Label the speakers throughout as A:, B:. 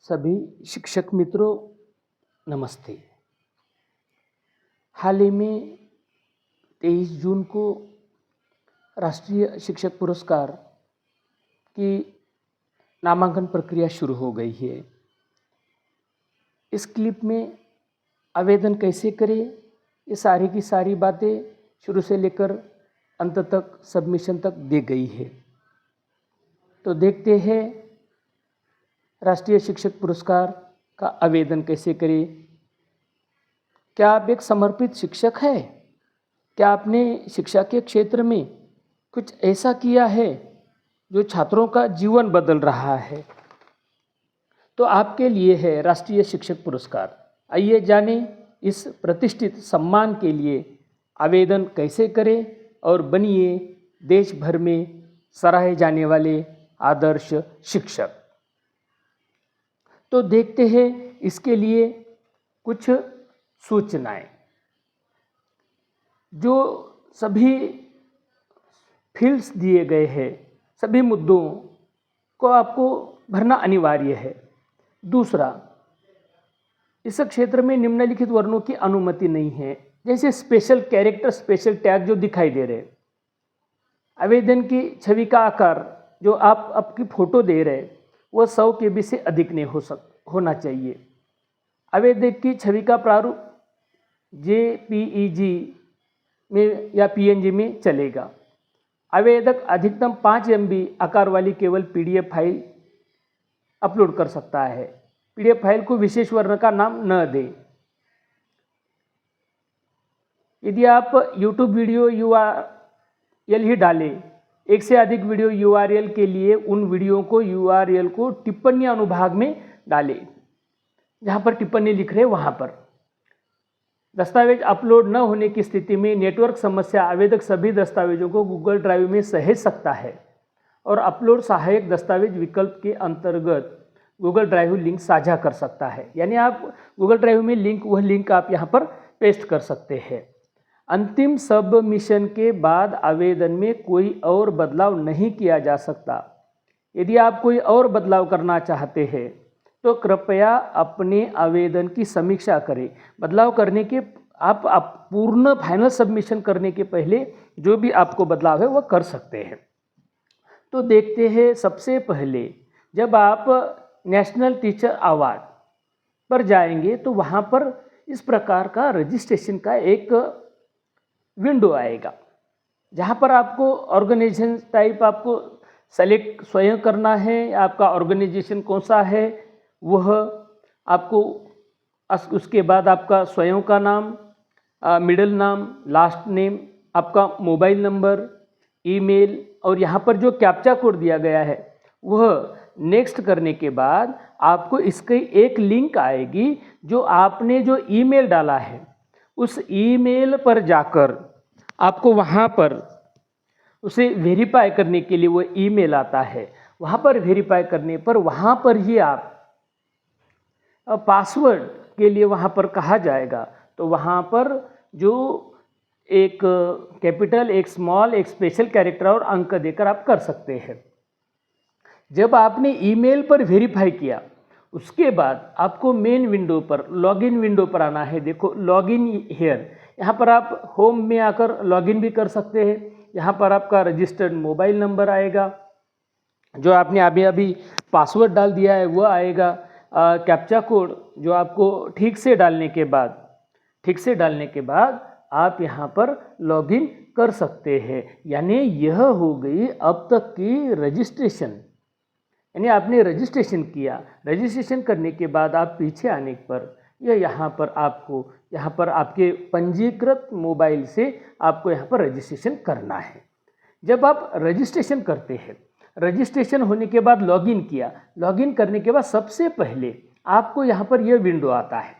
A: सभी शिक्षक मित्रों नमस्ते। हाल ही में 23 जून को राष्ट्रीय शिक्षक पुरस्कार की नामांकन प्रक्रिया शुरू हो गई है। इस क्लिप में आवेदन कैसे करें, ये सारी की सारी बातें शुरू से लेकर अंत तक सबमिशन तक दी गई है। तो देखते हैं राष्ट्रीय शिक्षक पुरस्कार का आवेदन कैसे करें। क्या आप एक समर्पित शिक्षक हैं? क्या आपने शिक्षा के क्षेत्र में कुछ ऐसा किया है जो छात्रों का जीवन बदल रहा है? तो आपके लिए है राष्ट्रीय शिक्षक पुरस्कार। आइए जानें इस प्रतिष्ठित सम्मान के लिए आवेदन कैसे करें और बनिए देश भर में सराहे जाने वाले आदर्श शिक्षक। तो देखते हैं इसके लिए कुछ सूचनाएं। जो सभी फील्ड्स दिए गए हैं, सभी मुद्दों को आपको भरना अनिवार्य है। दूसरा, इस क्षेत्र में निम्नलिखित वर्णों की अनुमति नहीं है, जैसे स्पेशल कैरेक्टर, स्पेशल टैग जो दिखाई दे रहे। आवेदन की छवि का आकार जो आप आपकी फोटो दे रहे वह 100 KB से अधिक नहीं होना चाहिए। आवेदक की छवि का प्रारूप JPEG में या PNG में चलेगा। आवेदक अधिकतम 5 MB आकार वाली केवल PDF फाइल अपलोड कर सकता है। PDF फाइल को विशेष वर्ण का नाम न दें। यदि आप YouTube वीडियो URL ही डालें, एक से अधिक वीडियो URL के लिए उन वीडियो को URL को टिप्पणी अनुभाग में डालें, जहाँ पर टिप्पणी लिख रहे वहाँ पर। दस्तावेज अपलोड न होने की स्थिति में नेटवर्क समस्या आवेदक सभी दस्तावेजों को गूगल ड्राइव में सहेज सकता है और अपलोड सहायक दस्तावेज विकल्प के अंतर्गत गूगल ड्राइव लिंक साझा कर सकता है। यानी आप गूगल ड्राइव में वह लिंक आप यहाँ पर पेस्ट कर सकते हैं। अंतिम सबमिशन के बाद आवेदन में कोई और बदलाव नहीं किया जा सकता। यदि आप कोई और बदलाव करना चाहते हैं तो कृपया अपने आवेदन की समीक्षा करें। बदलाव करने के आप पूर्ण फाइनल सबमिशन करने के पहले जो भी आपको बदलाव है वह कर सकते हैं। तो देखते हैं, सबसे पहले जब आप नेशनल टीचर अवार्ड पर जाएंगे तो वहाँ पर इस प्रकार का रजिस्ट्रेशन का एक विंडो आएगा, जहाँ पर आपको ऑर्गेनाइजेशन टाइप आपको सेलेक्ट स्वयं करना है। आपका ऑर्गेनाइजेशन कौन सा है वह आपको, उसके बाद आपका स्वयं का नाम, मिडिल नाम, लास्ट नेम, आपका मोबाइल नंबर, ईमेल और यहाँ पर जो कैप्चा कोड दिया गया है वह नेक्स्ट करने के बाद आपको इसकी एक लिंक आएगी। जो आपने जो ईमेल डाला है उस ईमेल पर जाकर आपको वहाँ पर उसे वेरीफाई करने के लिए वो ईमेल आता है। वहाँ पर वेरीफाई करने पर वहाँ पर ही आप पासवर्ड के लिए वहाँ पर कहा जाएगा। तो वहाँ पर जो एक कैपिटल, एक स्मॉल, एक स्पेशल कैरेक्टर और अंक देकर आप कर सकते हैं। जब आपने ईमेल पर वेरीफाई किया उसके बाद आपको मेन विंडो पर, लॉगिन विंडो पर आना है। देखो लॉगिन हियर, यहाँ पर आप होम में आकर लॉगिन भी कर सकते हैं। यहाँ पर आपका रजिस्टर्ड मोबाइल नंबर आएगा, जो आपने अभी पासवर्ड डाल दिया है वह आएगा। कैप्चा कोड जो आपको ठीक से डालने के बाद आप यहाँ पर लॉगिन कर सकते हैं। यानी यह हो गई अब तक की रजिस्ट्रेशन। यानी आपने रजिस्ट्रेशन किया, रजिस्ट्रेशन करने के बाद आप पीछे आने पर यहाँ पर आपके पंजीकृत मोबाइल से आपको यहाँ पर रजिस्ट्रेशन करना है। जब आप रजिस्ट्रेशन करते हैं, रजिस्ट्रेशन होने के बाद लॉगिन किया, लॉगिन करने के बाद सबसे पहले आपको यहाँ पर यह विंडो आता है,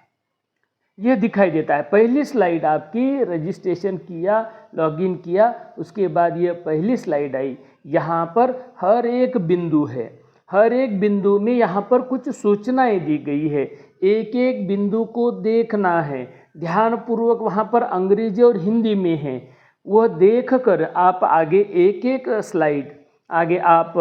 A: यह दिखाई देता है। पहली स्लाइड आपकी रजिस्ट्रेशन किया, लॉगिन किया, उसके बाद यह पहली स्लाइड आई। यहाँ पर हर एक बिंदु है, हर एक बिंदु में यहाँ पर कुछ सूचनाएं दी गई है। एक एक बिंदु को देखना है ध्यानपूर्वक। वहाँ पर अंग्रेजी और हिंदी में है, वह देख कर आप आगे एक एक स्लाइड आगे आप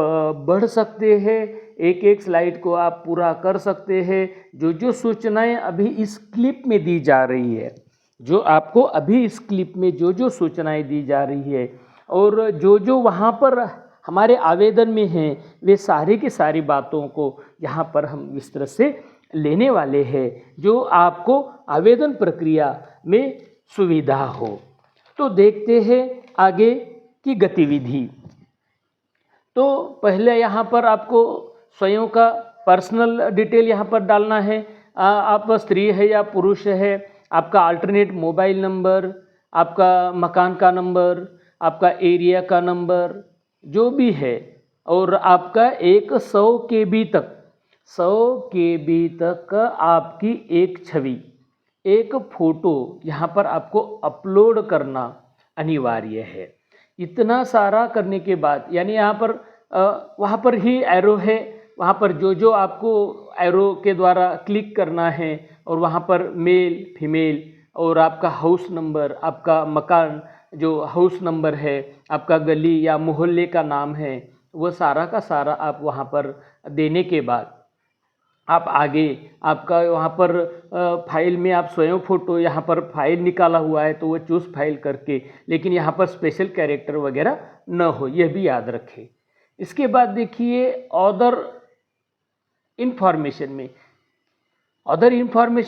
A: बढ़ सकते हैं। एक एक स्लाइड को आप पूरा कर सकते हैं। जो जो सूचनाएं अभी इस क्लिप में दी जा रही है, जो आपको अभी इस क्लिप में जो जो सूचनाएं दी जा रही है और जो जो वहाँ पर हमारे आवेदन में हैं, वे सारी की सारी बातों को यहाँ पर हम विस्तृत से लेने वाले हैं, जो आपको आवेदन प्रक्रिया में सुविधा हो। तो देखते हैं आगे की गतिविधि। तो पहले यहाँ पर आपको स्वयं का पर्सनल डिटेल यहाँ पर डालना है। आप स्त्री है या पुरुष है, आपका अल्टरनेट मोबाइल नंबर, आपका मकान का नंबर, आपका एरिया का नंबर जो भी है, और आपका एक 100 KB तक 100 KB तक आपकी एक छवि, एक फ़ोटो यहाँ पर आपको अपलोड करना अनिवार्य है। इतना सारा करने के बाद यानी यहाँ पर वहाँ पर ही एरो है, वहाँ पर जो जो आपको एरो के द्वारा क्लिक करना है, और वहाँ पर मेल फीमेल और आपका हाउस नंबर, आपका मकान जो हाउस नंबर है, आपका गली या मोहल्ले का नाम है, वो सारा का सारा आप वहाँ पर देने के बाद आप आगे आपका वहाँ पर फाइल में आप स्वयं फ़ोटो यहाँ पर फाइल निकाला हुआ है तो वो चूज़ फाइल करके, लेकिन यहाँ पर स्पेशल कैरेक्टर वगैरह न हो, यह भी याद रखें। इसके बाद देखिए अदर इन्फॉर्मेशन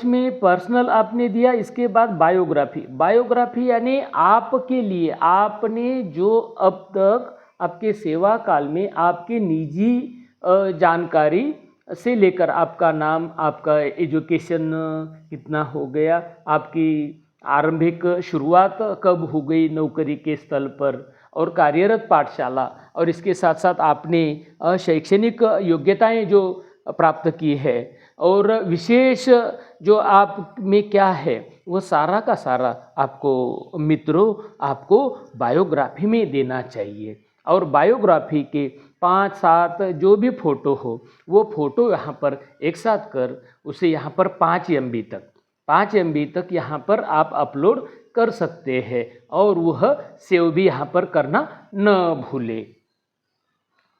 A: में पर्सनल आपने दिया। इसके बाद बायोग्राफी यानी आपके लिए आपने जो अब तक आपके सेवा काल में आपके निजी जानकारी से लेकर आपका नाम, आपका एजुकेशन कितना हो गया, आपकी आरंभिक शुरुआत कब हो गई नौकरी के स्थल पर, और कार्यरत पाठशाला, और इसके साथ साथ आपने शैक्षणिक योग्यताएं जो प्राप्त की है और विशेष जो आप में क्या है, वो सारा का सारा आपको मित्रों आपको बायोग्राफी में देना चाहिए। और बायोग्राफी के 5-7 जो भी फ़ोटो हो, वो फ़ोटो यहाँ पर एक साथ कर उसे यहाँ पर 5 MB तक यहाँ पर आप अपलोड कर सकते हैं, और वह सेव भी यहाँ पर करना न भूले।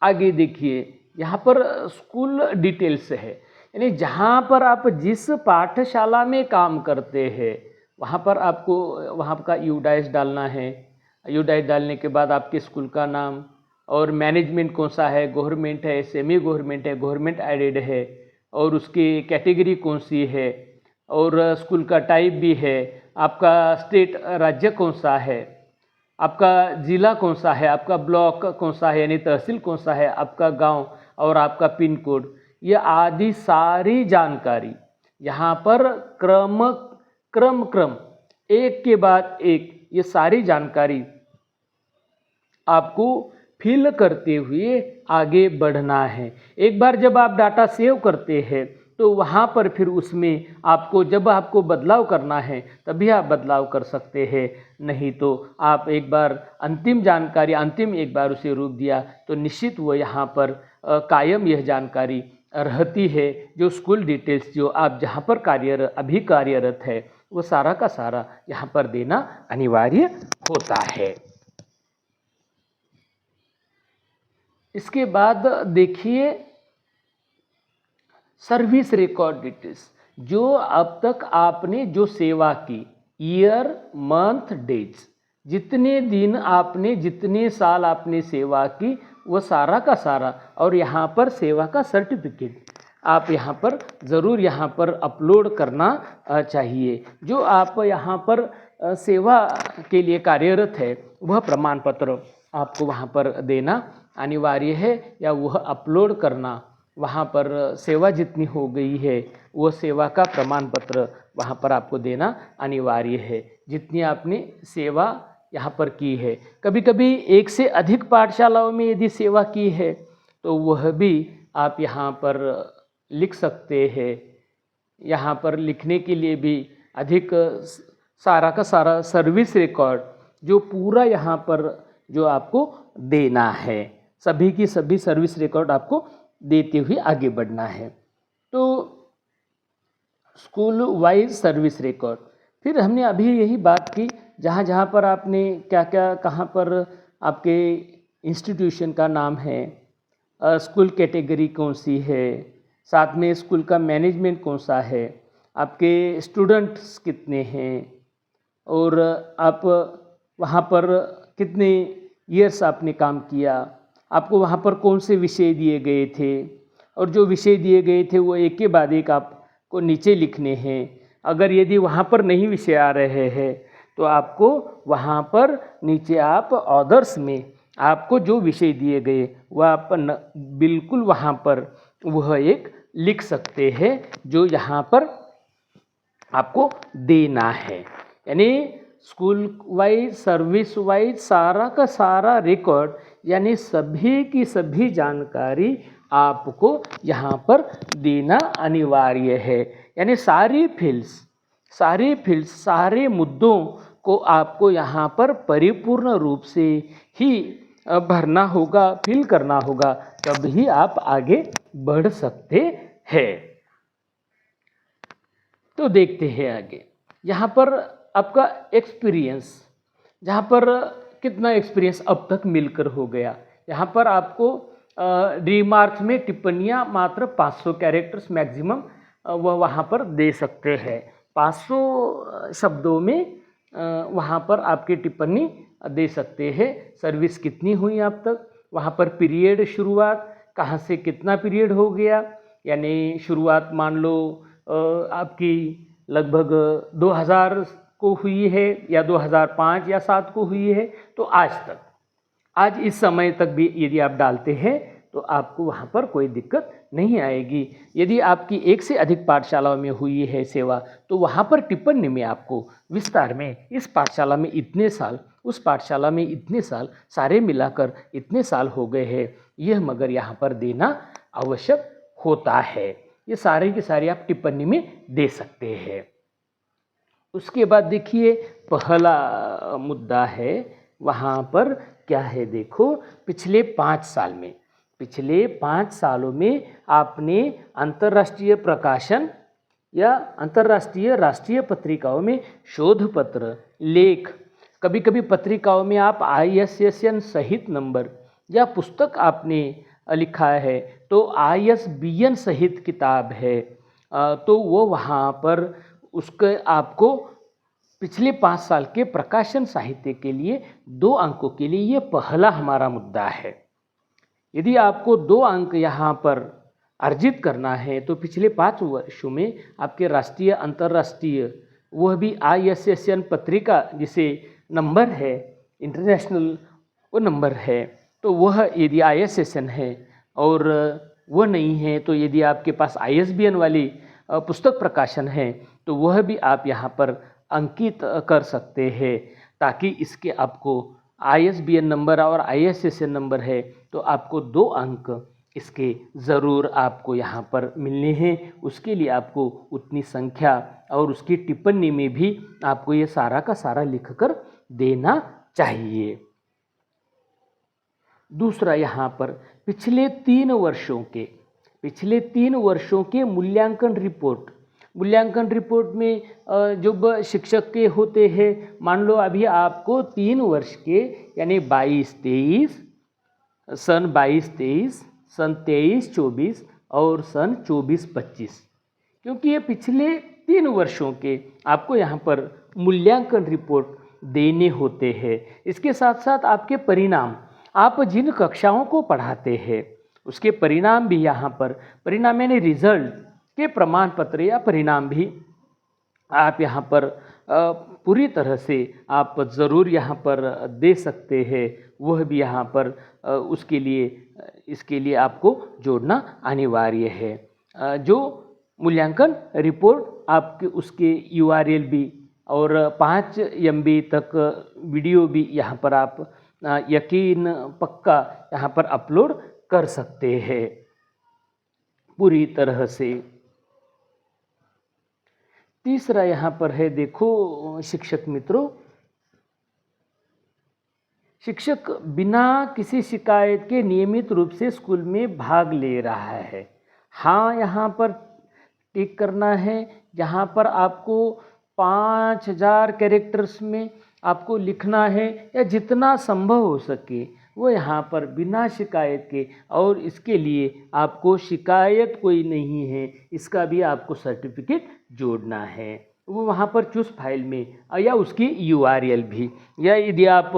A: आगे देखिए यहाँ पर स्कूल डिटेल्स है, यानी जहाँ पर आप जिस पाठशाला में काम करते हैं वहाँ पर आपको वहाँ का यूडाइस डालना है। यूडाइस डालने के बाद आपके स्कूल का नाम और मैनेजमेंट कौन सा है, गवर्नमेंट है, सेमी गवर्नमेंट है, गवर्नमेंट एडेड है, और उसकी कैटेगरी कौन सी है, और स्कूल का टाइप भी है, आपका स्टेट राज्य कौन सा है, आपका ज़िला कौन सा है, आपका ब्लॉक कौन सा है यानी तहसील कौन सा है, आपका गांव और आपका पिन कोड, ये आदि सारी जानकारी यहाँ पर क्रम एक के बाद एक ये सारी जानकारी आपको फिल करते हुए आगे बढ़ना है। एक बार जब आप डाटा सेव करते हैं तो वहाँ पर फिर उसमें आपको जब आपको बदलाव करना है तभी आप बदलाव कर सकते हैं, नहीं तो आप एक बार अंतिम जानकारी एक बार उसे रूप दिया तो निश्चित वो यहाँ पर कायम यह जानकारी रहती है। जो स्कूल डिटेल्स जो आप जहाँ पर अभी कार्यरत है वो सारा का सारा यहाँ पर देना अनिवार्य होता है। इसके बाद देखिए सर्विस रिकॉर्ड डिटेल्स, जो अब तक आपने जो सेवा की, ईयर मंथ डेट्स, जितने दिन आपने जितने साल आपने सेवा की वो सारा का सारा, और यहाँ पर सेवा का सर्टिफिकेट आप यहाँ पर ज़रूर यहाँ पर अपलोड करना चाहिए। जो आप यहाँ पर सेवा के लिए कार्यरत है वह प्रमाण पत्र आपको वहाँ पर देना अनिवार्य है, या वह अपलोड करना, वहाँ पर सेवा जितनी हो गई है वो सेवा का प्रमाण पत्र वहाँ पर आपको देना अनिवार्य है, जितनी आपने सेवा यहाँ पर की है। कभी कभी एक से अधिक पाठशालाओं में यदि सेवा की है तो वह भी आप यहाँ पर लिख सकते हैं। यहाँ पर लिखने के लिए भी अधिक सारा का सारा सर्विस रिकॉर्ड जो पूरा यहाँ पर जो आपको देना है, सभी की सभी सर्विस रिकॉर्ड आपको देते हुए आगे बढ़ना है। तो स्कूल वाइज सर्विस रिकॉर्ड, फिर हमने अभी यही बात की जहाँ जहाँ पर आपने क्या क्या कहाँ पर आपके इंस्टीट्यूशन का नाम है, स्कूल कैटेगरी कौन सी है, साथ में स्कूल का मैनेजमेंट कौन सा है, आपके स्टूडेंट्स कितने हैं और आप वहाँ पर कितने ईयर्स आपने काम किया, आपको वहाँ पर कौन से विषय दिए गए थे और जो विषय दिए गए थे वो एक के बाद एक आपको नीचे लिखने हैं। अगर यदि वहाँ पर नहीं विषय आ रहे हैं तो आपको वहाँ पर नीचे आप ऑदर्स में आपको जो विषय दिए गए वह आप बिल्कुल वहाँ पर वह एक लिख सकते हैं जो यहाँ पर आपको देना है। यानी स्कूल वाइज सर्विस वाइज सारा का सारा रिकॉर्ड यानी सभी की सभी जानकारी आपको यहाँ पर देना अनिवार्य है। यानी सारे फील्ड्स सारे मुद्दों को आपको यहाँ पर परिपूर्ण रूप से ही भरना होगा, फिल करना होगा, तभी आप आगे बढ़ सकते हैं। तो देखते हैं आगे। यहाँ पर आपका एक्सपीरियंस, जहाँ पर कितना एक्सपीरियंस अब तक मिलकर हो गया। यहाँ पर आपको रिमार्क्स में टिप्पणियाँ मात्र 500 कैरेक्टर्स मैक्सिमम वह वहाँ पर दे सकते हैं। 500 शब्दों में वहाँ पर आपकी टिप्पणी दे सकते हैं। सर्विस कितनी हुई अब तक, वहाँ पर पीरियड शुरुआत कहाँ से कितना पीरियड हो गया, यानी शुरुआत मान लो आपकी लगभग 2000 को हुई है या 2005 या 7 को हुई है, तो आज इस समय तक भी यदि आप डालते हैं तो आपको वहाँ पर कोई दिक्कत नहीं आएगी। यदि आपकी एक से अधिक पाठशालाओं में हुई है सेवा तो वहाँ पर टिप्पणी में आपको विस्तार में इस पाठशाला में इतने साल, उस पाठशाला में इतने साल, सारे मिलाकर इतने साल हो गए हैं, यह मगर यहाँ पर देना आवश्यक होता है। ये सारे के सारे आप टिप्पणी में दे सकते हैं। उसके बाद देखिए पहला मुद्दा है, वहाँ पर क्या है देखो, पिछले 5 सालों में आपने अंतर्राष्ट्रीय प्रकाशन या अंतर्राष्ट्रीय राष्ट्रीय पत्रिकाओं में शोध पत्र, लेख, कभी कभी पत्रिकाओं में आप ISSN सहित नंबर या पुस्तक आपने लिखा है तो ISBN सहित किताब है, तो वो वहाँ पर उसके आपको पिछले 5 साल के प्रकाशन साहित्य के लिए 2 अंकों के लिए ये पहला हमारा मुद्दा है। यदि आपको 2 अंक यहाँ पर अर्जित करना है तो पिछले 5 वर्षों में आपके राष्ट्रीय अंतर्राष्ट्रीय वह भी ISSN पत्रिका जिसे नंबर है इंटरनेशनल वो नंबर है, तो वह यदि ISSN है और वह नहीं है तो यदि आपके पास ISBN वाली पुस्तक प्रकाशन है तो वह भी आप यहाँ पर अंकित कर सकते हैं, ताकि इसके आपको ISBN नंबर और ISSN नंबर है तो आपको 2 अंक इसके ज़रूर आपको यहाँ पर मिलने हैं। उसके लिए आपको उतनी संख्या और उसकी टिप्पणी में भी आपको ये सारा का सारा लिखकर देना चाहिए। दूसरा यहाँ पर पिछले 3 वर्षों के मूल्यांकन रिपोर्ट में जो शिक्षक के होते हैं, मान लो अभी आपको 3 वर्ष के यानी 22-23, सन 22-23, सन 23-24 और सन 24-25, क्योंकि ये पिछले 3 वर्षों के आपको यहाँ पर मूल्यांकन रिपोर्ट देने होते हैं। इसके साथ साथ आपके परिणाम, आप जिन कक्षाओं को पढ़ाते हैं उसके परिणाम भी यहाँ पर, परिणाम यानी रिजल्ट के प्रमाण पत्र या परिणाम भी आप यहाँ पर पूरी तरह से आप ज़रूर यहाँ पर दे सकते हैं। वह भी यहाँ पर इसके लिए आपको जोड़ना अनिवार्य है। जो मूल्यांकन रिपोर्ट आपके उसके URL भी और 5 MB तक वीडियो भी यहाँ पर आप यकीन पक्का यहाँ पर अपलोड कर सकते हैं पूरी तरह से। तीसरा यहाँ पर है देखो शिक्षक मित्रों, शिक्षक बिना किसी शिकायत के नियमित रूप से स्कूल में भाग ले रहा है। हाँ, यहाँ पर टिक करना है, जहाँ पर आपको 5000 कैरेक्टर्स में आपको लिखना है या जितना संभव हो सके वो यहाँ पर बिना शिकायत के, और इसके लिए आपको शिकायत कोई नहीं है इसका भी आपको सर्टिफिकेट जोड़ना है। वो वहाँ पर चूज फाइल में या उसकी URL भी, या यदि आप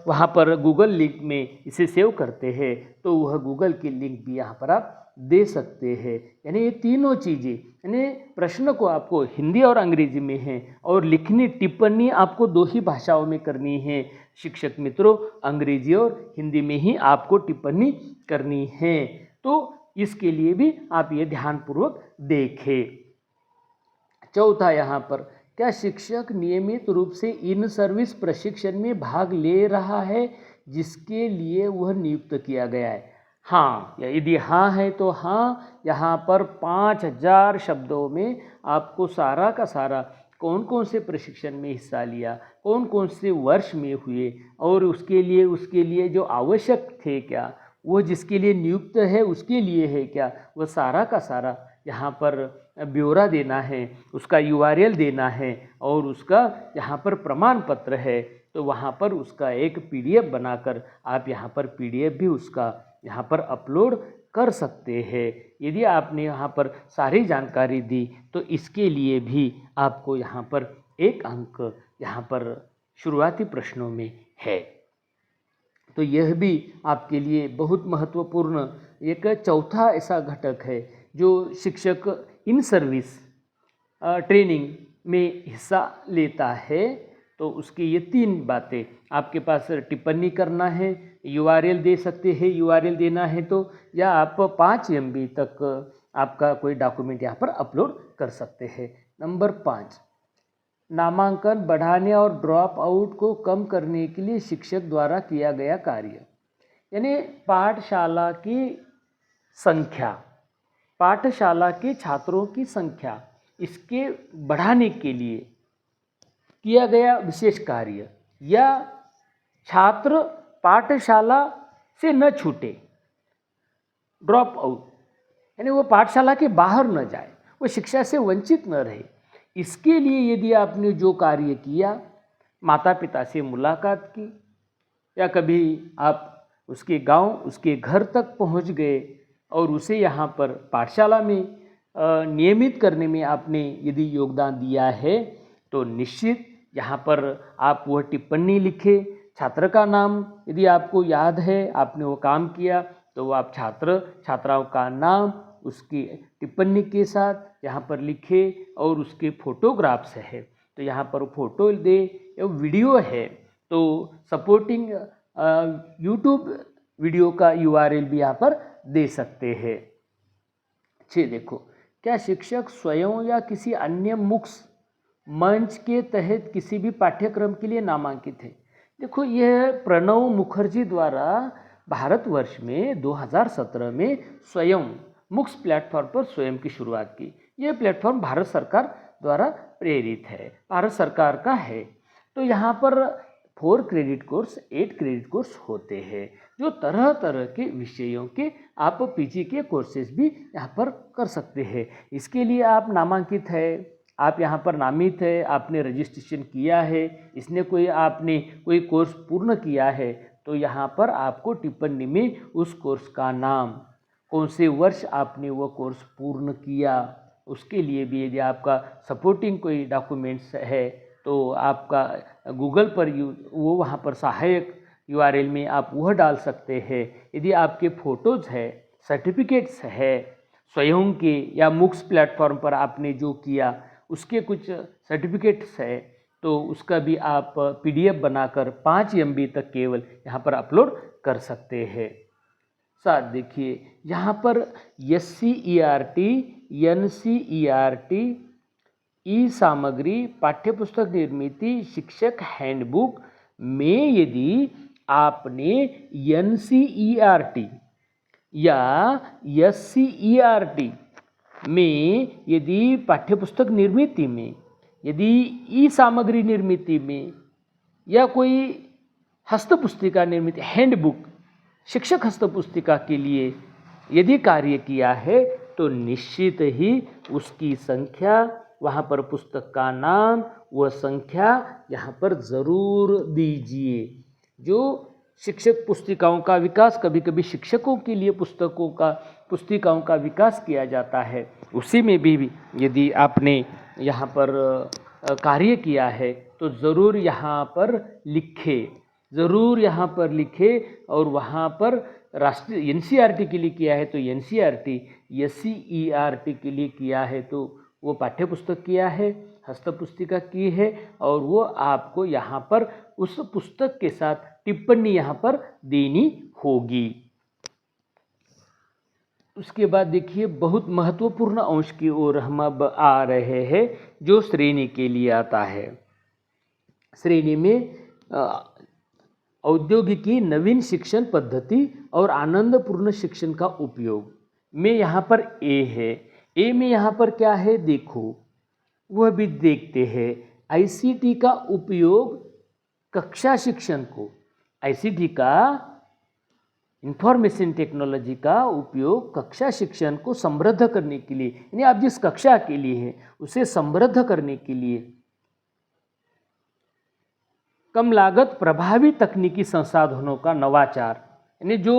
A: वहाँ पर गूगल लिंक में इसे सेव करते हैं तो वह गूगल की लिंक भी यहाँ पर आप दे सकते हैं। यानी ये तीनों चीज़ें, यानी प्रश्न को आपको हिंदी और अंग्रेजी में है, और लिखनी टिप्पणी आपको 2 ही भाषाओं में करनी है शिक्षक मित्रों, अंग्रेजी और हिंदी में ही आपको टिप्पणी करनी है। तो इसके लिए भी आप ये ध्यानपूर्वक देखें। चौथा यहाँ पर, क्या शिक्षक नियमित रूप से इन सर्विस प्रशिक्षण में भाग ले रहा है जिसके लिए वह नियुक्त किया गया है? हाँ, यदि हाँ है तो हाँ, यहाँ पर 5000 शब्दों में आपको सारा का सारा कौन कौन से प्रशिक्षण में हिस्सा लिया, कौन कौन से वर्ष में हुए, और उसके लिए जो आवश्यक थे क्या, वो जिसके लिए नियुक्त है उसके लिए है क्या, वह सारा का सारा यहाँ पर ब्यौरा देना है, उसका URL देना है, और उसका यहाँ पर प्रमाण पत्र है। तो वहाँ पर उसका एक PDF बनाकर आप यहाँ पर PDF भी उसका यहाँ पर अपलोड कर सकते हैं। यदि आपने यहाँ पर सारी जानकारी दी तो इसके लिए भी आपको यहाँ पर 1 अंक यहाँ पर शुरुआती प्रश्नों में है। तो यह भी आपके लिए बहुत महत्वपूर्ण एक चौथा ऐसा घटक है जो शिक्षक इन सर्विस ट्रेनिंग में हिस्सा लेता है। तो उसकी ये 3 बातें, आपके पास टिप्पणी करना है, URL दे सकते हैं, URL देना है तो, या आप 5 MB तक आपका कोई डॉक्यूमेंट यहाँ पर अपलोड कर सकते हैं। नंबर 5, नामांकन बढ़ाने और ड्रॉप आउट को कम करने के लिए शिक्षक द्वारा किया गया कार्य। यानी पाठशाला की संख्या, पाठशाला के छात्रों की संख्या, इसके बढ़ाने के लिए किया गया विशेष कार्य, या छात्र पाठशाला से न छूटे, ड्रॉप आउट, यानी वो पाठशाला के बाहर न जाए, वो शिक्षा से वंचित न रहे। इसके लिए यदि आपने जो कार्य किया, माता पिता से मुलाकात की, या कभी आप उसके गांव, उसके घर तक पहुंच गए और उसे यहाँ पर पाठशाला में नियमित करने में आपने यदि योगदान दिया है, तो निश्चित यहाँ पर आप वह टिप्पणी लिखे, छात्र का नाम यदि आपको याद है, आपने वो काम किया, तो आप छात्राओं का नाम उसकी टिप्पणी के साथ यहाँ पर लिखे, और उसके फोटोग्राफ्स है तो यहाँ पर फोटो दे, या वीडियो है तो सपोर्टिंग YouTube वीडियो का URL भी यहाँ पर दे सकते हैं। 6, देखो, क्या शिक्षक स्वयं या किसी अन्य मुक्स मंच के तहत किसी भी पाठ्यक्रम के लिए नामांकित है? देखो, यह प्रणव मुखर्जी द्वारा भारतवर्ष में 2017 में स्वयं मुक्स प्लेटफॉर्म पर स्वयं की शुरुआत की। यह प्लेटफॉर्म भारत सरकार द्वारा प्रेरित है, भारत सरकार का है। तो यहाँ पर 4 क्रेडिट कोर्स, 8 क्रेडिट कोर्स होते हैं, जो तरह तरह के विषयों के आप PG के कोर्सेज भी यहाँ पर कर सकते हैं। इसके लिए आप नामांकित है, आप यहाँ पर नामित है, आपने रजिस्ट्रेशन किया है, आपने कोई कोर्स पूर्ण किया है, तो यहाँ पर आपको टिप्पणी में उस कोर्स का नाम, कौन से वर्ष आपने वो कोर्स पूर्ण किया, उसके लिए भी यदि आपका सपोर्टिंग कोई डॉक्यूमेंट्स है तो आपका गूगल पर वो वहाँ पर सहायक URL में आप वह डाल सकते हैं। यदि आपके फ़ोटोज़ है, सर्टिफिकेट्स है स्वयं के, या मुक्स प्लेटफॉर्म पर आपने जो किया उसके कुछ सर्टिफिकेट्स है, तो उसका भी आप PDF बनाकर 5 MB तक केवल यहाँ पर अपलोड कर सकते हैं। साथ देखिए, यहाँ पर SCERT, NCERT, सामग्री, पाठ्यपुस्तक निर्मिति, शिक्षक हैंडबुक में यदि आपने NCERT या SCERT में यदि पाठ्यपुस्तक निर्मिति में, यदि सामग्री निर्मिति में, या कोई हस्तपुस्तिका निर्मिति, हैंडबुक, शिक्षक हस्तपुस्तिका के लिए यदि कार्य किया है, तो निश्चित ही उसकी संख्या, वहाँ पर पुस्तक का नाम, वह संख्या यहाँ पर ज़रूर दीजिए। जो शिक्षक पुस्तिकाओं का विकास, कभी कभी शिक्षकों के लिए पुस्तिकाओं का विकास किया जाता है। उसी में भी यदि आपने यहाँ पर कार्य किया है तो ज़रूर यहाँ पर लिखे, और वहाँ पर राष्ट्रीय एनसीईआरटी के लिए किया है तो एनसीईआरटी, एससीईआरटी के लिए किया है तो वो पाठ्य पुस्तक किया है, हस्त पुस्तिका की है, और वो आपको यहाँ पर उस पुस्तक के साथ टिप्पणी यहाँ पर देनी होगी। उसके बाद देखिए बहुत महत्वपूर्ण अंश की ओर हम अब आ रहे हैं जो श्रेणी के लिए आता है। श्रेणी में औद्योगिकी नवीन शिक्षण पद्धति और आनंदपूर्ण शिक्षण का उपयोग में यहाँ पर ए है। ए में यहाँ पर क्या है देखो, वह भी देखते हैं। आईसीटी का उपयोग कक्षा शिक्षण को, आईसीटी का इंफॉर्मेशन टेक्नोलॉजी का उपयोग कक्षा शिक्षण को समृद्ध करने के लिए, यानी आप जिस कक्षा के लिए हैं उसे समृद्ध करने के लिए, कम लागत प्रभावी तकनीकी संसाधनों का नवाचार, यानी जो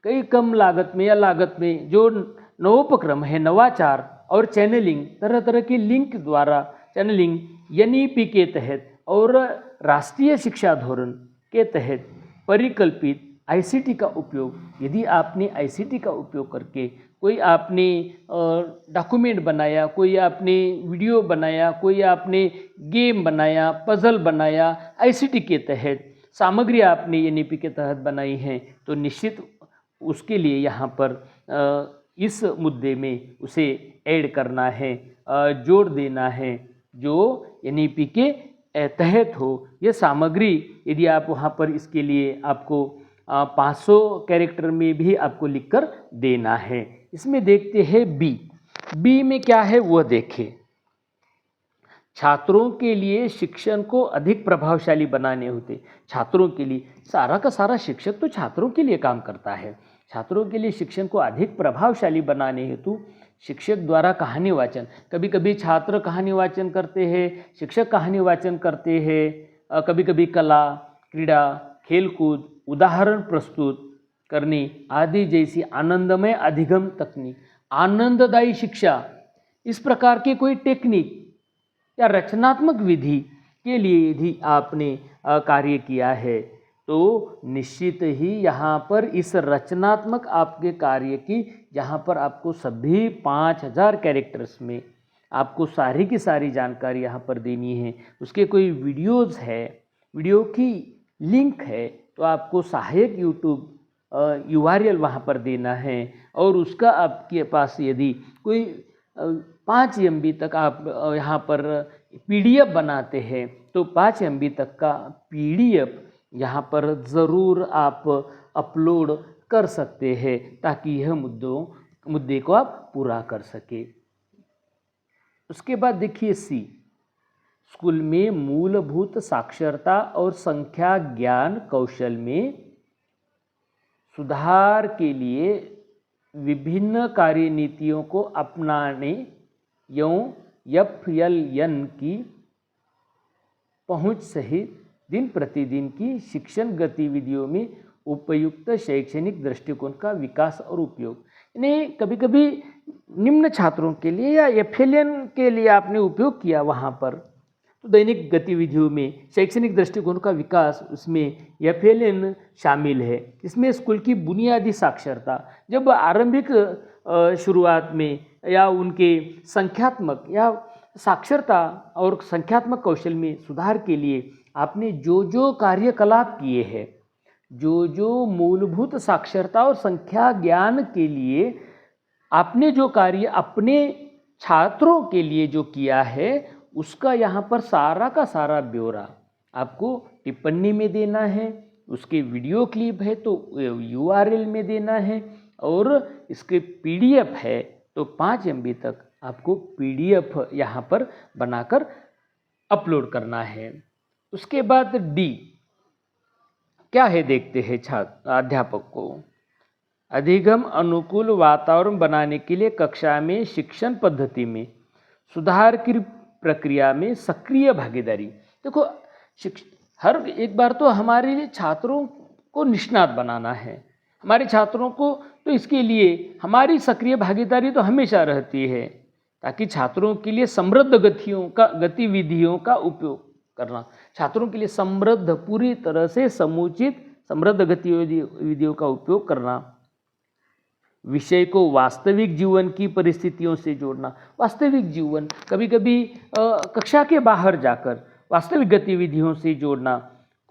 A: कई कम लागत में या लागत में जो नवोपक्रम है, नवाचार और चैनलिंग, तरह तरह के लिंक द्वारा चैनलिंग एनईपी के तहत और राष्ट्रीय शिक्षा धोरण के तहत परिकल्पित आईसीटी का उपयोग। यदि आपने आईसीटी का उपयोग करके कोई आपने डॉक्यूमेंट बनाया, कोई आपने वीडियो बनाया, कोई आपने गेम बनाया, पजल बनाया, आईसीटी के तहत सामग्री आपने एनईपी के तहत बनाई है, तो निश्चित उसके लिए यहाँ पर इस मुद्दे में उसे ऐड करना है, जोड़ देना है जो एनईपी के तहत हो। यह सामग्री यदि आप वहाँ पर इसके लिए आपको 500 कैरेक्टर में भी आपको लिखकर देना है। इसमें देखते हैं बी में क्या है वह देखें। छात्रों के लिए शिक्षण को अधिक प्रभावशाली बनाने होते, छात्रों के लिए, सारा का सारा शिक्षक तो छात्रों के लिए काम करता है। छात्रों के लिए शिक्षण को अधिक प्रभावशाली बनाने हेतु शिक्षक द्वारा कहानी वाचन, कभी कभी छात्र कहानी वाचन करते हैं, शिक्षक कहानी वाचन करते हैं, कभी कभी कला, क्रीड़ा, खेलकूद, उदाहरण प्रस्तुत करने आदि जैसी आनंदमय अधिगम तकनीक, आनंददायी शिक्षा, इस प्रकार के कोई टेक्निक या रचनात्मक विधि के लिए यदि आपने कार्य किया है तो निश्चित ही यहाँ पर इस रचनात्मक आपके कार्य की, यहाँ पर आपको सभी 5000 कैरेक्टर्स में आपको सारी की सारी जानकारी यहाँ पर देनी है। उसके कोई वीडियोज़ है, वीडियो की लिंक है तो आपको सहायक यूट्यूब URL वहाँ पर देना है, और उसका आपके पास यदि कोई 5 MB तक आप यहाँ पर PDF बनाते हैं तो 5 MB तक का PDF यहाँ पर ज़रूर आप अपलोड कर सकते हैं ताकि यह मुद्दे को आप पूरा कर सके। उसके बाद देखिए सी, स्कूल में मूलभूत साक्षरता और संख्या ज्ञान कौशल में सुधार के लिए विभिन्न कार्यनीतियों को अपनाने एवं FLN की पहुंच सहित दिन प्रतिदिन की शिक्षण गतिविधियों में उपयुक्त शैक्षणिक दृष्टिकोण का विकास और उपयोग, यानी कभी कभी निम्न छात्रों के लिए या FLN के लिए आपने उपयोग किया वहाँ पर, तो दैनिक गतिविधियों में शैक्षणिक दृष्टिकोण का विकास, उसमें FLN शामिल है। इसमें स्कूल की बुनियादी साक्षरता, जब आरंभिक शुरुआत में या उनके संख्यात्मक या साक्षरता और संख्यात्मक कौशल में सुधार के लिए आपने जो जो कार्यकलाप किए हैं, जो जो मूलभूत साक्षरता और संख्या ज्ञान के लिए आपने जो कार्य अपने छात्रों के लिए जो किया है, उसका यहाँ पर सारा का सारा ब्यौरा आपको टिप्पणी में देना है। उसके वीडियो क्लिप है तो URL में देना है, और इसके PDF है तो 5 MB तक आपको PDF यहाँ पर बनाकर अपलोड करना है। उसके बाद डी क्या है देखते हैं छात्र अध्यापक को। अधिगम अनुकूल वातावरण बनाने के लिए कक्षा में शिक्षण पद्धति में सुधार की प्रक्रिया में सक्रिय भागीदारी। देखो हर एक बार तो हमारे लिए छात्रों को निष्णात बनाना है। हमारे छात्रों को तो इसके लिए हमारी सक्रिय भागीदारी तो हमेशा रहती है, ताकि छात्रों के लिए समृद्ध गतिविधियों का उपयोग करना, छात्रों के लिए समृद्ध, पूरी तरह से समुचित समृद्ध गतिविधियों का उपयोग करना, विषय को वास्तविक जीवन की परिस्थितियों से जोड़ना। वास्तविक जीवन, कभी कभी कक्षा के बाहर जाकर वास्तविक गतिविधियों से जोड़ना,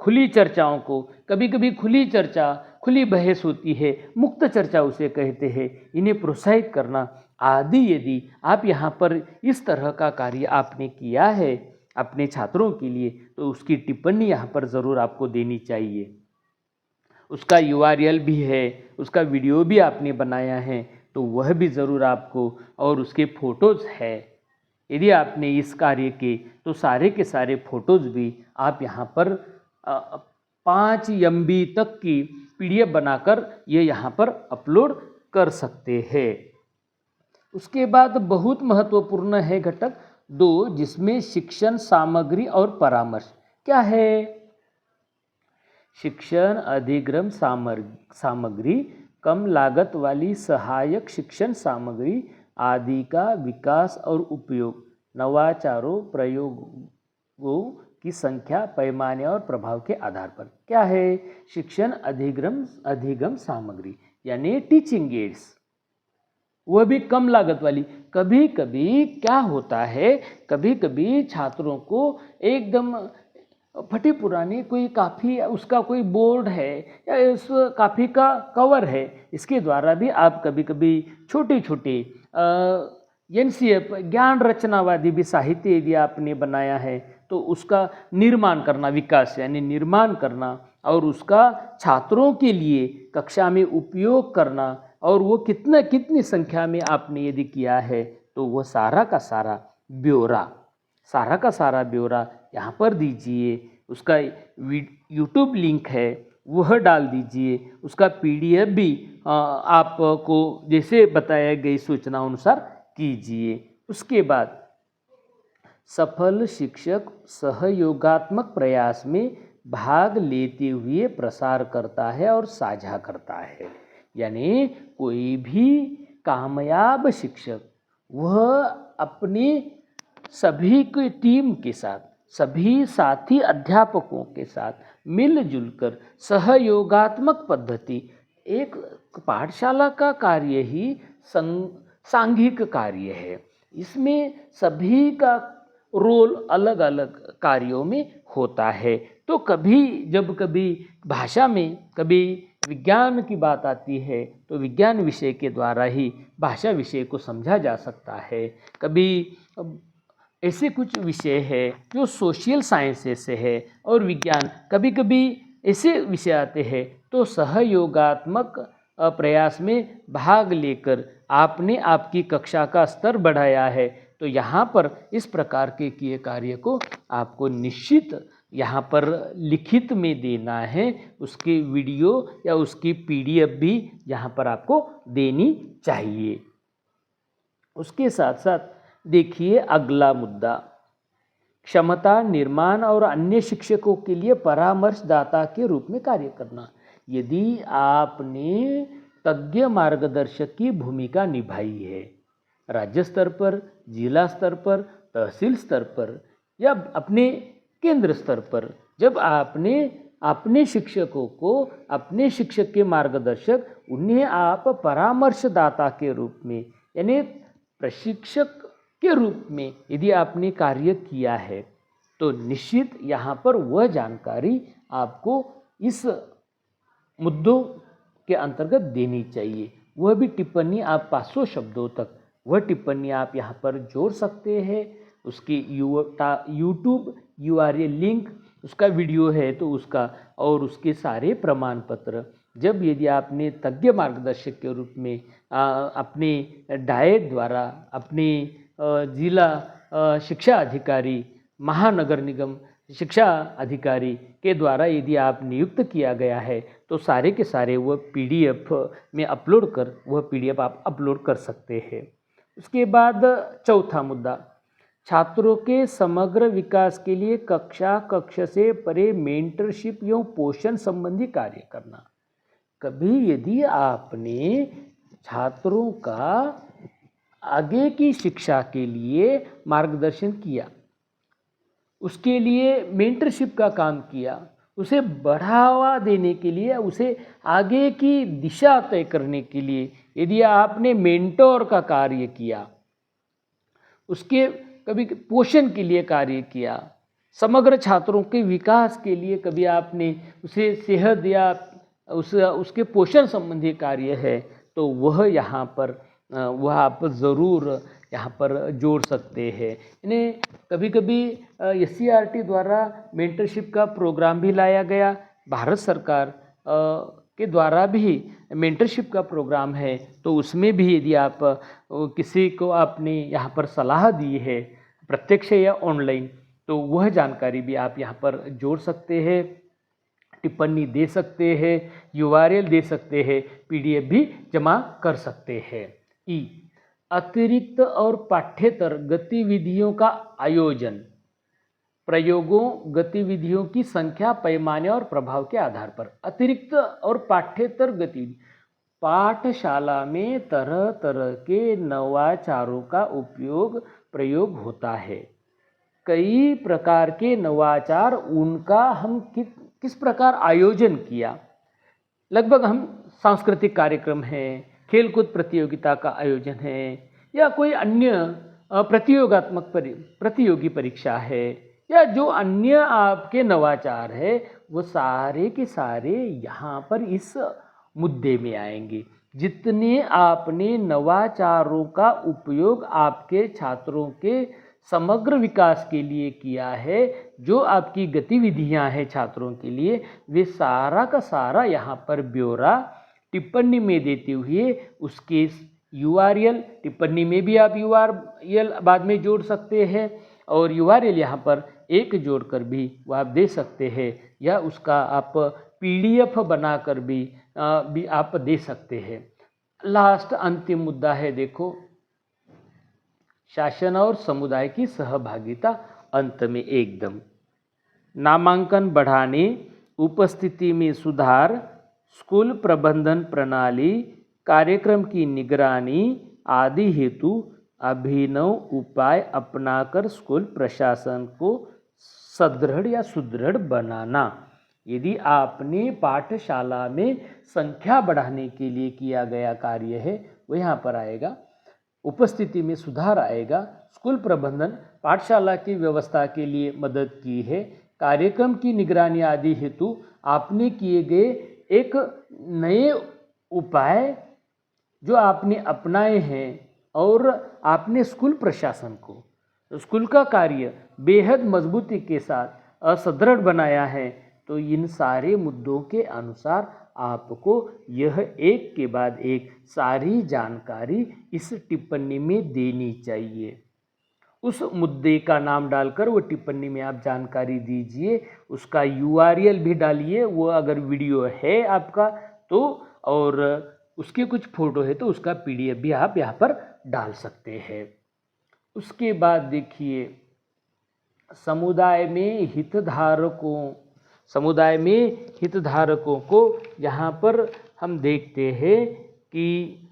A: खुली चर्चाओं को, कभी कभी खुली चर्चा, खुली बहस होती है, मुक्त चर्चा उसे कहते हैं, इन्हें प्रोत्साहित करना आदि। यदि आप यहाँ पर इस तरह का कार्य आपने किया है अपने छात्रों के लिए, तो उसकी टिप्पणी यहाँ पर ज़रूर आपको देनी चाहिए। उसका URL भी है, उसका वीडियो भी आपने बनाया है, तो वह भी ज़रूर आपको, और उसके फ़ोटोज़ है, यदि आपने इस कार्य के, तो सारे के सारे फ़ोटोज़ भी आप यहाँ पर 5 MB तक की PDF बनाकर ये यहाँ पर अपलोड कर सकते हैं। उसके बाद बहुत महत्वपूर्ण है घटक 2, जिसमें शिक्षण सामग्री और परामर्श। क्या है? शिक्षण अधिगम सामग्री, कम लागत वाली सहायक शिक्षण सामग्री आदि का विकास और उपयोग, नवाचारों, प्रयोगों की संख्या, पैमाने और प्रभाव के आधार पर। क्या है? शिक्षण अधिगम सामग्री यानी टीचिंग एड्स, वह भी कम लागत वाली। कभी कभी क्या होता है, कभी कभी छात्रों को एकदम फटी पुरानी कोई काफ़ी, उसका कोई बोर्ड है या उस काफ़ी का कवर है, इसके द्वारा भी आप कभी कभी छोटे छोटे NCF ज्ञान रचनावादी भी साहित्य यदि आपने बनाया है, तो उसका निर्माण करना, विकास यानी निर्माण करना, और उसका छात्रों के लिए कक्षा में उपयोग करना, और वो कितनी संख्या में आपने यदि किया है, तो वह सारा का सारा ब्यौरा यहाँ पर दीजिए। उसका YouTube लिंक है, वह डाल दीजिए। उसका PDF भी आपको जैसे बताया गई सूचना अनुसार कीजिए। उसके बाद सफल शिक्षक सहयोगात्मक प्रयास में भाग लेते हुए प्रसार करता है और साझा करता है। यानी कोई भी कामयाब शिक्षक वह अपने सभी की टीम के साथ, सभी साथी अध्यापकों के साथ मिलजुल कर सहयोगात्मक पद्धति, एक पाठशाला का कार्य ही सांघिक कार्य है। इसमें सभी का रोल अलग अलग कार्यों में होता है। तो जब कभी भाषा में, कभी विज्ञान की बात आती है, तो विज्ञान विषय के द्वारा ही भाषा विषय को समझा जा सकता है। कभी ऐसे कुछ विषय है जो सोशल साइंसेस से है और विज्ञान, कभी कभी ऐसे विषय आते हैं, तो सहयोगात्मक प्रयास में भाग लेकर आपने आपकी कक्षा का स्तर बढ़ाया है, तो यहाँ पर इस प्रकार के किए कार्य को आपको निश्चित यहाँ पर लिखित में देना है। उसके वीडियो या उसकी PDF भी यहाँ पर आपको देनी चाहिए। उसके साथ साथ देखिए अगला मुद्दा, क्षमता निर्माण और अन्य शिक्षकों के लिए परामर्शदाता के रूप में कार्य करना। यदि आपने तज्ञ मार्गदर्शक की भूमिका निभाई है, राज्य स्तर पर, जिला स्तर पर, तहसील स्तर पर या अपने केंद्र स्तर पर, जब आपने अपने शिक्षकों को, अपने शिक्षक के मार्गदर्शक, उन्हें आप परामर्शदाता के रूप में यानी प्रशिक्षक के रूप में यदि आपने कार्य किया है, तो निश्चित यहाँ पर वह जानकारी आपको इस मुद्दों के अंतर्गत देनी चाहिए। वह भी टिप्पणी आप 500 शब्दों तक, वह टिप्पणी आप यहाँ पर जोड़ सकते हैं। उसकी YouTube URL लिंक, उसका वीडियो है तो उसका, और उसके सारे प्रमाण पत्र, जब यदि आपने तज्ञ मार्गदर्शक के रूप में अपने डायट द्वारा, अपने जिला शिक्षा अधिकारी, महानगर निगम शिक्षा अधिकारी के द्वारा यदि आप नियुक्त किया गया है, तो सारे के सारे वह PDF में अपलोड कर, वह PDF आप अपलोड कर सकते हैं। उसके बाद चौथा मुद्दा, छात्रों के समग्र विकास के लिए कक्षा कक्ष से परे मेंटरशिप एवं पोषण संबंधी कार्य करना। कभी यदि आपने छात्रों का आगे की शिक्षा के लिए मार्गदर्शन किया, उसके लिए मेंटरशिप का काम किया, उसे बढ़ावा देने के लिए, उसे आगे की दिशा तय करने के लिए यदि आपने मेंटोर का कार्य किया, उसके कभी पोषण के लिए कार्य किया, समग्र छात्रों के विकास के लिए कभी आपने उसे सेहत या उसके पोषण संबंधी कार्य है, तो वह यहाँ पर वह आप ज़रूर यहाँ पर जोड़ सकते हैं। इन्हें कभी कभी SCERT द्वारा मेंटरशिप का प्रोग्राम भी लाया गया, भारत सरकार के द्वारा भी मेंटरशिप का प्रोग्राम है, तो उसमें भी यदि आप किसी को आपने यहाँ पर सलाह दी है प्रत्यक्ष या ऑनलाइन, तो वह जानकारी भी आप यहाँ पर जोड़ सकते हैं, टिप्पणी दे सकते हैं, URL दे सकते हैं, PDF भी जमा कर सकते हैं। अतिरिक्त और पाठ्येतर गतिविधियों का आयोजन। प्रयोगों गतिविधियों की संख्या, पैमाने और प्रभाव के आधार पर। अतिरिक्त और पाठ्येतर गतिविधि, पाठशाला में तरह तरह के नवाचारों का उपयोग प्रयोग होता है। कई प्रकार के नवाचार, उनका हम किस प्रकार आयोजन किया। लगभग हम सांस्कृतिक कार्यक्रम है, खेलकूद प्रतियोगिता का आयोजन है, या कोई अन्य प्रतियोगी परीक्षा है, या जो अन्य आपके नवाचार है, वो सारे के सारे यहाँ पर इस मुद्दे में आएंगे। जितने आपने नवाचारों का उपयोग आपके छात्रों के समग्र विकास के लिए किया है, जो आपकी गतिविधियां हैं छात्रों के लिए, वे सारा का सारा यहाँ पर ब्यौरा टिप्पणी में देते हुए उसके URL, टिप्पणी में भी आप URL बाद में जोड़ सकते हैं, और URL यहाँ पर एक जोड़कर भी वो आप दे सकते हैं, या उसका आप PDF बनाकर भी आप दे सकते हैं। लास्ट अंतिम मुद्दा है, देखो, शासन और समुदाय की सहभागिता। अंत में एकदम नामांकन बढ़ाने, उपस्थिति में सुधार, स्कूल प्रबंधन प्रणाली, कार्यक्रम की निगरानी आदि हेतु अभिनव उपाय अपनाकर स्कूल प्रशासन को सदृढ़ या सुदृढ़ बनाना। यदि आपने पाठशाला में संख्या बढ़ाने के लिए किया गया कार्य है, वो यहाँ पर आएगा। उपस्थिति में सुधार आएगा। स्कूल प्रबंधन, पाठशाला की व्यवस्था के लिए मदद की है। कार्यक्रम की निगरानी आदि हेतु आपने किए गए एक नए उपाय जो आपने अपनाए हैं, और आपने स्कूल प्रशासन को, स्कूल का कार्य बेहद मजबूती के साथ असदृढ़ बनाया है। तो इन सारे मुद्दों के अनुसार आपको यह एक के बाद एक सारी जानकारी इस टिप्पणी में देनी चाहिए। उस मुद्दे का नाम डालकर वो टिप्पणी में आप जानकारी दीजिए, उसका URL भी डालिए, वो अगर वीडियो है आपका तो, और उसके कुछ फोटो है तो उसका PDF भी आप यहाँ पर डाल सकते हैं। उसके बाद देखिए, समुदाय में हितधारकों को यहाँ पर हम देखते हैं कि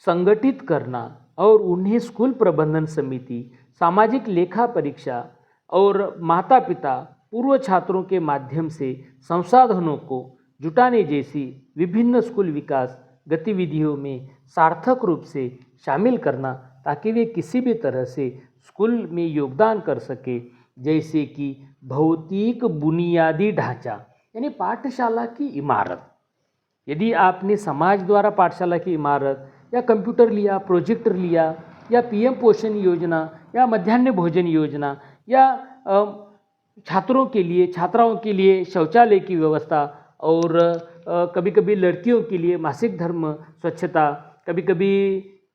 A: संगठित करना और उन्हें स्कूल प्रबंधन समिति, सामाजिक लेखा परीक्षा और माता पिता पूर्व छात्रों के माध्यम से संसाधनों को जुटाने जैसी विभिन्न स्कूल विकास गतिविधियों में सार्थक रूप से शामिल करना, ताकि वे किसी भी तरह से स्कूल में योगदान कर सके, जैसे कि भौतिक बुनियादी ढांचा यानी पाठशाला की इमारत। यदि आपने समाज द्वारा पाठशाला की इमारत या कंप्यूटर लिया, प्रोजेक्टर लिया, या PM पोषण योजना या मध्याह्न भोजन योजना, या छात्रों के लिए, छात्राओं के लिए शौचालय की व्यवस्था, और कभी कभी लड़कियों के लिए मासिक धर्म स्वच्छता, कभी कभी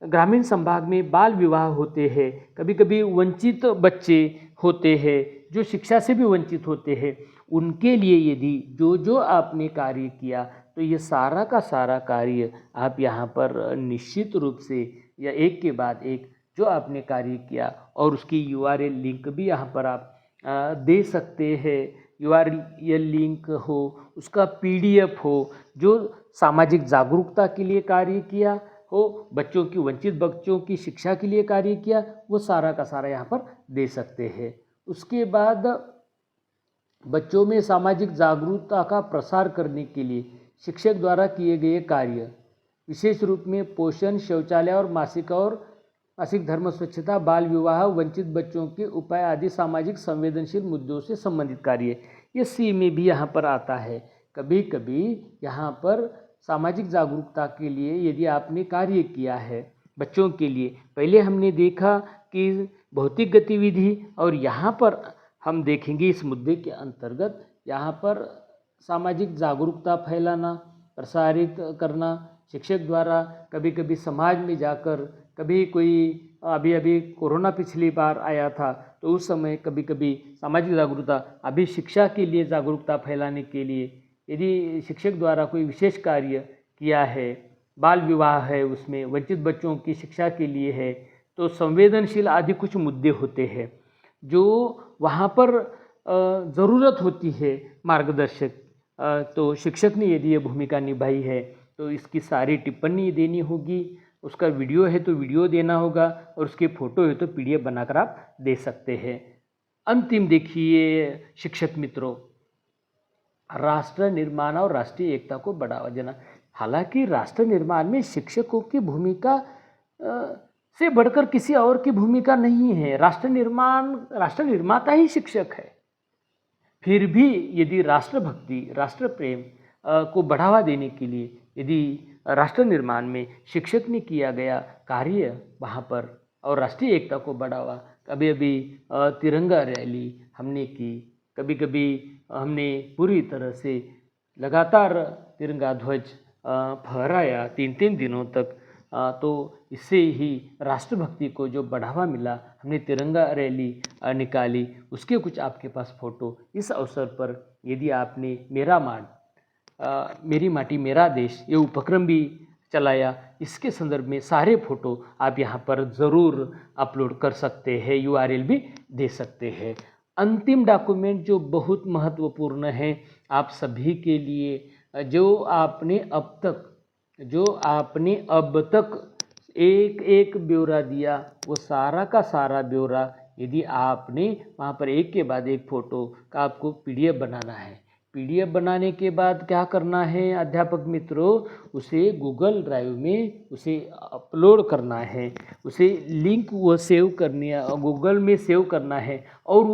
A: ग्रामीण संभाग में बाल विवाह होते हैं, कभी कभी वंचित बच्चे होते हैं जो शिक्षा से भी वंचित होते हैं, उनके लिए यदि जो जो आपने कार्य किया, तो ये सारा का सारा कार्य आप यहाँ पर निश्चित रूप से या एक के बाद एक जो आपने कार्य किया, और उसकी URL लिंक भी यहाँ पर आप दे सकते हैं। URL लिंक हो, उसका PDF हो, जो सामाजिक जागरूकता के लिए कार्य किया हो, बच्चों की, वंचित बच्चों की शिक्षा के लिए कार्य किया, वो सारा का सारा यहाँ पर दे सकते हैं। उसके बाद बच्चों में सामाजिक जागरूकता का प्रसार करने के लिए शिक्षक द्वारा किए गए कार्य, विशेष रूप में पोषण, शौचालय और मासिक धर्म, स्वच्छता, बाल विवाह, वंचित बच्चों के उपाय आदि सामाजिक संवेदनशील मुद्दों से संबंधित कार्य, ये C में भी यहाँ पर आता है। कभी कभी यहाँ पर सामाजिक जागरूकता के लिए यदि आपने कार्य किया है बच्चों के लिए, पहले हमने देखा कि भौतिक गतिविधि, और यहाँ पर हम देखेंगे इस मुद्दे के अंतर्गत यहाँ पर सामाजिक जागरूकता फैलाना, प्रसारित करना शिक्षक द्वारा, कभी कभी समाज में जाकर, कभी कोई अभी कोरोना पिछली बार आया था तो उस समय कभी कभी सामाजिक जागरूकता, अभी शिक्षा के लिए जागरूकता फैलाने के लिए यदि शिक्षक द्वारा कोई विशेष कार्य किया है, बाल विवाह है, उसमें वंचित बच्चों की शिक्षा के लिए है, तो संवेदनशील आदि कुछ मुद्दे होते हैं जो वहाँ पर ज़रूरत होती है मार्गदर्शक, तो शिक्षक ने यदि ये भूमिका निभाई है तो इसकी सारी टिप्पणी देनी होगी, उसका वीडियो है तो वीडियो देना होगा, और उसके फ़ोटो है तो PDF बनाकर आप दे सकते हैं। अंतिम देखिए शिक्षक मित्रों, राष्ट्र निर्माण और राष्ट्रीय एकता को बढ़ावा देना। हालांकि राष्ट्र निर्माण में शिक्षकों की भूमिका से बढ़कर किसी और की भूमिका नहीं है। राष्ट्र निर्माता ही शिक्षक है। फिर भी यदि राष्ट्रभक्ति, राष्ट्र प्रेम को बढ़ावा देने के लिए यदि राष्ट्र निर्माण में शिक्षक ने किया गया कार्य वहाँ पर, और राष्ट्रीय एकता को बढ़ावा, कभी अभी तिरंगा रैली हमने की, कभी कभी हमने पूरी तरह से लगातार तिरंगा ध्वज फहराया 3-3 दिनों तक, तो इससे ही राष्ट्रभक्ति को जो बढ़ावा मिला, हमने तिरंगा रैली निकाली, उसके कुछ आपके पास फ़ोटो इस अवसर पर यदि आपने मेरी माटी मेरा देश ये उपक्रम भी चलाया, इसके संदर्भ में सारे फ़ोटो आप यहाँ पर ज़रूर अपलोड कर सकते हैं, URL भी दे सकते हैं। अंतिम डॉक्यूमेंट जो बहुत महत्वपूर्ण है आप सभी के लिए, जो आपने अब तक एक एक ब्यौरा दिया, वो सारा का सारा ब्यौरा यदि आपने वहाँ पर एक के बाद एक फ़ोटो का आपको PDF बनाना है। PDF बनाने के बाद क्या करना है अध्यापक मित्रों, उसे गूगल ड्राइव में उसे अपलोड करना है, उसे लिंक वो सेव करनी है, गूगल में सेव करना है, और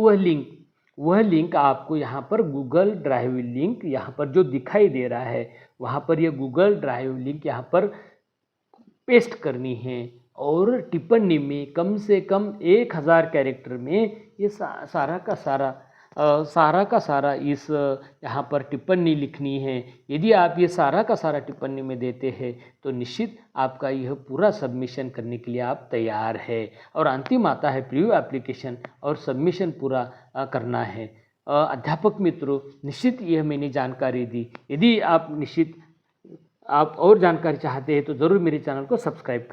A: वह लिंक आपको यहाँ पर गूगल ड्राइव लिंक यहाँ पर जो दिखाई दे रहा है, वहाँ पर यह गूगल ड्राइव लिंक यहाँ पर पेस्ट करनी है, और टिप्पणी में कम से कम 1000 कैरेक्टर में ये सारा का सारा इस यहाँ पर टिप्पणी लिखनी है। यदि आप ये सारा का सारा टिप्पणी में देते हैं तो निश्चित आपका यह पूरा सबमिशन करने के लिए आप तैयार है, और अंतिम आता है प्रीव्यू एप्लीकेशन, और सबमिशन पूरा करना है। अध्यापक मित्रों, निश्चित यह मैंने जानकारी दी। यदि आप और जानकारी चाहते हैं तो ज़रूर मेरे चैनल को सब्सक्राइब करें।